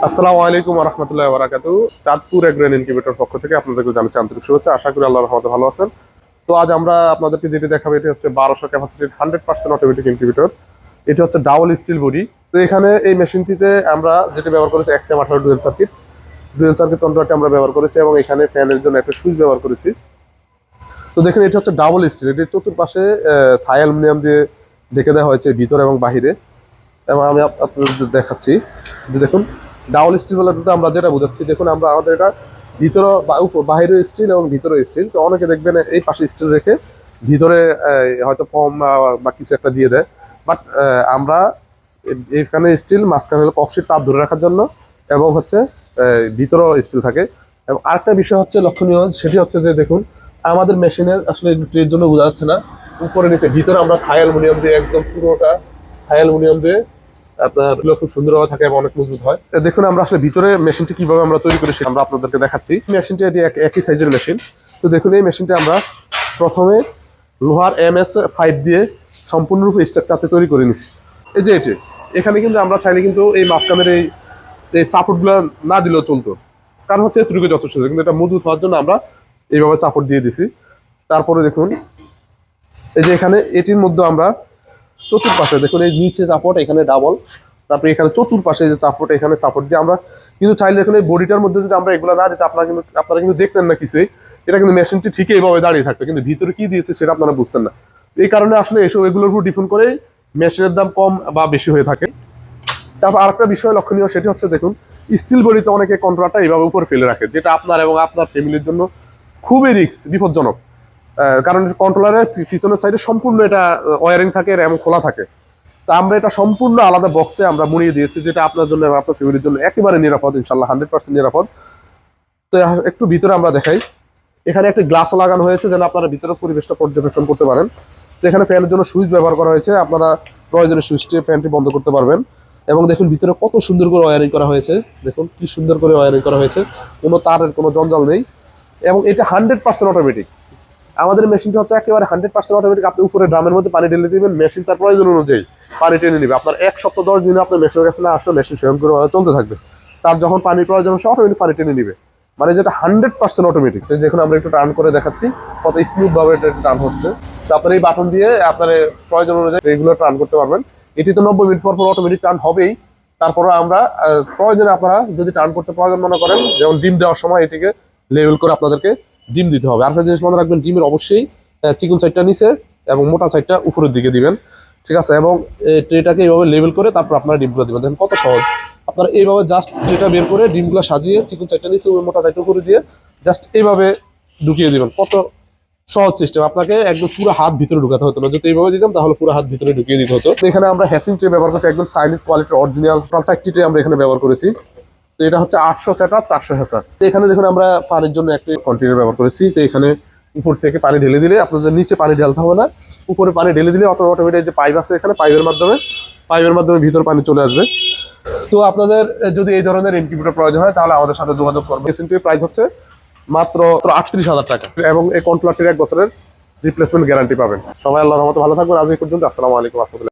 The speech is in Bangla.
আসসালামু আলাইকুম ওয়া রাহমাতুল্লাহি ওয়া বারাকাতুহু। চাঁদপুর এগ্রোন ইনকিউবেটর পক্ষ থেকে আপনাদেরকে জানাচ্ছি আন্তরিক শুভেচ্ছা। আশা করি আল্লাহর রহমতে ভালো আছেন। তো আজ আমরা আপনাদেরকে যেটি দেখাবো এটি হচ্ছে 1200 ক্যাপাসিটির 100% অটোমেটিক ইনকিউবেটর। এটি হচ্ছে ডাবল স্টিল বডি। তো এখানে এই মেশিনটিতে আমরা যেটি ব্যবহার করেছি XM18 ডুয়েল সার্কিট কন্ট্রোলারটি আমরা ব্যবহার করেছি এবং এখানে ফ্যানের জন্য একটা সুইচ ব্যবহার করেছি। তো দেখেন এটি হচ্ছে ডাবল স্টিল, এটি চতুর্পাশে থাই অ্যালুমিনিয়াম দিয়ে ঢেকে দেওয়া হয়েছে ভিতরে এবং বাহিরে। এবং আমি আপনাদের দেখাচ্ছি যে দেখুন ডাবল স্টিল বলতে আমরা যেটা বোঝাচ্ছি, দেখুন আমরা আমাদের এটা ভিতরে বাহিরে স্টিল এবং ভিতরে স্টিল। তো অনেকে দেখবেন এই পাশে স্টিল রেখে ভিতরে হয়তো ফর্ম বা কিছু একটা দিয়ে দেয়, বাট আমরা এখানে স্টিল, মাঝখানে হলো কক্সির তাপ ধরে রাখার জন্য এবং হচ্ছে ভিতরেও স্টিল থাকে। এবং আরেকটা বিষয় হচ্ছে লক্ষণীয়, সেটি হচ্ছে যে দেখুন আমাদের মেশিনের আসলে ট্রের জন্য বোঝা যাচ্ছে না, উপরে নিচে ভিতরে আমরা থাই অ্যালুমিনিয়াম দিয়ে একদম পুরোটা থাই অ্যালুমিনিয়াম দিয়ে আপনার খুব সুন্দরভাবে থাকে এবং অনেক মজবুত হয়। দেখুন আমরা আসলে ভিতরে মেশিনটি কিভাবে আমরা তৈরি করি আমরা আপনাদেরকে দেখাচ্ছি। মেশিনটি এটি একই সাইজের মেশিন। তো দেখুন এই মেশিনটি আমরা প্রথমে লোহার MS5 দিয়ে সম্পূর্ণরূপে স্ট্রাকচারতে তৈরি করে নিচ্ছি। এই যে এটি এখানে কিন্তু আমরা চাইলে কিন্তু এই মাঝখানের এই সাপোর্টগুলো না দিলেও চলতো, কারণ হচ্ছে এতটুকু যথেষ্ট, কিন্তু এটা মজবুত হওয়ার জন্য আমরা এইভাবে সাপোর্ট দিয়ে দিছি। তারপরে দেখুন এই যে এখানে এটির মধ্যে আমরা চতুর্পাশে দেখুন এই নিচে সাপোর্ট, এখানে ডাবল, তারপরে এখানে চতুর্পাশে যে সাপোর্ট, এখানে সাপোর্ট দিয়ে আমরা কিন্তু চাইলে দেখুন এই বডিটার মধ্যে যদি আমরা এগুলো না দিতে আপনারা কিন্তু দেখতেন না কিছুই, এটা কিন্তু মেশিনটি ঠিকই এইভাবে দাঁড়িয়ে থাকতো, কিন্তু ভিতরে কি দিয়েছে সেটা আপনারা বুঝতেন না। এই কারণে আসলে এগুলোর উপর ডিপেন্ড করে মেশিনের দাম কম বা বেশি হয়ে থাকে। তারপর আরেকটা বিষয় লক্ষণীয়, সেটি হচ্ছে দেখুন স্টিল বডিতে অনেকে কন্ট্রোলারটা এইভাবে উপরে ফেলে রাখে, যেটা আপনার এবং আপনার ফ্যামিলির জন্য খুবই বিপজ্জনক। কারণ কন্ট্রোলারের পিছনের সাইডে সম্পূর্ণ এটা ওয়ারিং থাকে এবং খোলা থাকে। তা আমরা এটা সম্পূর্ণ আলাদা বক্সে আমরা মুড়িয়ে দিয়েছি, যেটা আপনার জন্য এবং আপনার ফ্যামিলির জন্য একেবারে নিরাপদ, ইনশাল্লাহ 100% নিরাপদ। তো একটু ভিতরে আমরা দেখাই, এখানে একটি গ্লাসও লাগানো হয়েছে যেন আপনারা ভিতরে পরিবেশটা পর্যবেক্ষণ করতে পারেন। তো এখানে ফ্যানের জন্য সুইচ ব্যবহার করা হয়েছে, আপনারা প্রয়োজনে সুইচটি ফ্যানটি বন্ধ করতে পারবেন। এবং দেখুন ভিতরে কত সুন্দর করে ওয়ারিং করা হয়েছে, দেখুন কি সুন্দর করে ওয়ারিং করা হয়েছে, কোনো তারের কোনো জঞ্জাল নেই। এবং এটা 100% অটোমেটিক। আমাদের মেশিনটা হচ্ছে একেবারে 100% অটোমেটিক। আপনি উপরে ড্রামের মধ্যে পানি ঢেলে দিবেন, মেশিন তার প্রয়োজন অনুযায়ী পানি টেনে নেবে। আপনার 1 সপ্তাহ 10 দিনে আপনার মেশিনের কাছে না আসলে মেশিন স্বয়ং করে চলতে থাকবে, তার যখন পানির প্রয়োজন সে অটোমেটিক পানি টেনে নিবে, মানে যেটা 100% অটোমেটিক। দেখুন আমরা একটু টার্ন করে দেখাচ্ছি কত স্মুথ ভাবে এটা টার্ন হচ্ছে। তো আপনার এই বাটন দিয়ে আপনার প্রয়োজন অনুযায়ী রেগুলার টার্ন করতে পারবেন। এটি তো 90 মিনিট পর পর অটোমেটিক টার্ন হবেই। তারপরে আমরা প্রয়োজনে আপনারা যদি টার্ন করতে প্রয়োজন মনে করেন, যেমন ডিম দেওয়ার সময় এটিকে লেভেল করে আপনাদেরকে ডিম দিতে হবে। আরেকটা জিনিস মনে রাখবেন, ডিমের অবশ্যই চিকন সাইডটা নিচে এবং মোটা সাইডটা উপরের দিকে দিবেন, ঠিক আছে? এবং ট্রেটাকে এইভাবে লেভেল করে তারপর আপনারা ডিমগুলো দিবেন। দেখেন কত সহজ। আপনারা এইভাবে জাস্ট ট্রেটা বের করে ডিমগুলো সাজিয়ে চিকন সাইডটা নিচে মোটা সাইডটা উপরে দিয়ে জাস্ট এইভাবে ঢুকিয়ে দিবেন। কত সহজ সিস্টেম, আপনাকে একদম পুরো হাত ভিতরে ঢুকাতে হতো না। যদি এইভাবে দিতাম তাহলে পুরো হাত ভিতরে ঢুকিয়ে দিতে হতো। এখানে আমরা হ্যাসিং ট্রে ব্যবহার করছি, একদম চাইনিজ কোয়ালিটির অরিজিনাল 4টি ট্রে আমরা এখানে ব্যবহার করেছি। তো এটা হচ্ছে 800 সেটআপ 400 হ্যাসার। তো এখানে দেখুন আমরা পানির জন্য একটি কন্টেনার ব্যবহার করেছি। তো এখানে উপর থেকে পানি ঢেলে দিলে আপনাদের নিচে পানি ঢালতে হবে না, উপরে পানি ঢেলে দিলে অটোমেটিক যে পাইপ আছে এখানে পাইপের মাধ্যমে ভিতর পানি চলে আসবে। তো আপনাদের যদি এই ধরনের ইনকিউবেটর প্রয়োজন হয় তাহলে আমাদের সাথে যোগাযোগ করবেন। মেশিনটির প্রাইস হচ্ছে মাত্র 38,000 টাকা এবং এই কন্ট্রোলারটির 1 বছরের রিপ্লেসমেন্ট গ্যারান্টি পাবেন। সবাই আল্লাহর রহমতে ভালো থাকবেন। আজ এই পর্যন্ত। আসসালামু আলাইকুম।